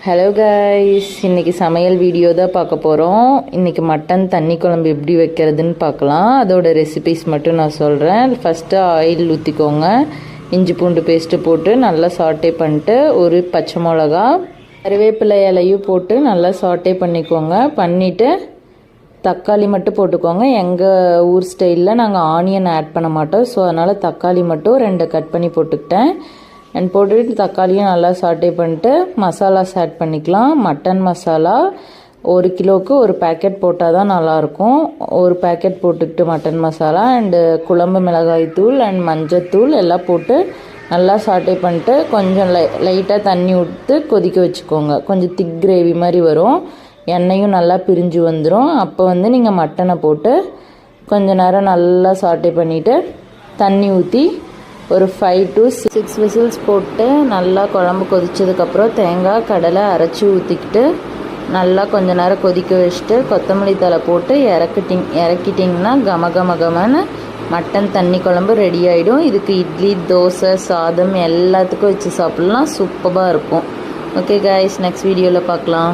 Hello guys, இன்றைக்கி சமையல் video தான் பார்க்க போகிறோம். இன்றைக்கி மட்டன் தண்ணி குழம்பு எப்படி வைக்கிறதுன்னு பார்க்கலாம். அதோட ரெசிபிஸ் மட்டும் நான் சொல்கிறேன். ஃபஸ்ட்டு ஆயில் ஊற்றிக்கோங்க. இஞ்சி பூண்டு பேஸ்ட்டு போட்டு நல்லா சாட்டே பண்ணிட்டு ஒரு பச்சை மிளகா கருவேப்பிலை இலையும் போட்டு நல்லா சாட்டே பண்ணிக்கோங்க. பண்ணிவிட்டு தக்காளி மட்டும் போட்டுக்கோங்க. எங்கள் ஊர் ஸ்டைலில் நாங்கள் ஆனியன் ஆட் பண்ண மாட்டோம். ஸோ அதனால் தக்காளி மட்டும் 2 கட் பண்ணி போட்டுக்கிட்டேன். அண்ட் போட்டுட்டு தக்காளியும் நல்லா சாட்டே பண்ணிட்டு மசாலாஸ் ஆட் பண்ணிக்கலாம். மட்டன் மசாலா 1 கிலோவுக்கு ஒரு பேக்கெட் போட்டால் தான் நல்லாயிருக்கும். ஒரு பேக்கெட் போட்டுக்கிட்டு மட்டன் மசாலா அண்டு குழம்பு மிளகாய் தூள் அண்ட் மஞ்சத்தூள் எல்லாம் போட்டு நல்லா சாட்டே பண்ணிட்டு கொஞ்சம் லைட்டாக தண்ணி விட்டு கொதிக்க வச்சுக்கோங்க. கொஞ்சம் திக் கிரேவி மாதிரி வரும். எண்ணெயும் நல்லா பிரிஞ்சு வந்துடும். அப்போ நீங்கள் மட்டனை போட்டு கொஞ்ச நேரம் நல்லா சாட்டே பண்ணிவிட்டு தண்ணி ஊற்றி ஒரு 5 to 6 விசில்ஸ் போட்டு நல்லா குழம்பு கொதிச்சதுக்கப்புறம் தேங்காய் கடலை அரைச்சி ஊற்றிக்கிட்டு நல்லா கொஞ்ச நேரம் கொதிக்க வச்சுட்டு கொத்தமல்லி தழை போட்டு இறக்கிட்டிங்கன்னா கமகமகமான மட்டன் தண்ணி குழம்பு ரெடி ஆகிடும். இதுக்கு இட்லி, தோசை, சாதம் எல்லாத்துக்கும் வச்சு சாப்பிட்லாம். சூப்பராக இருக்கும். ஓகே கைஸ், நெக்ஸ்ட் வீடியோவில் பார்க்கலாம்.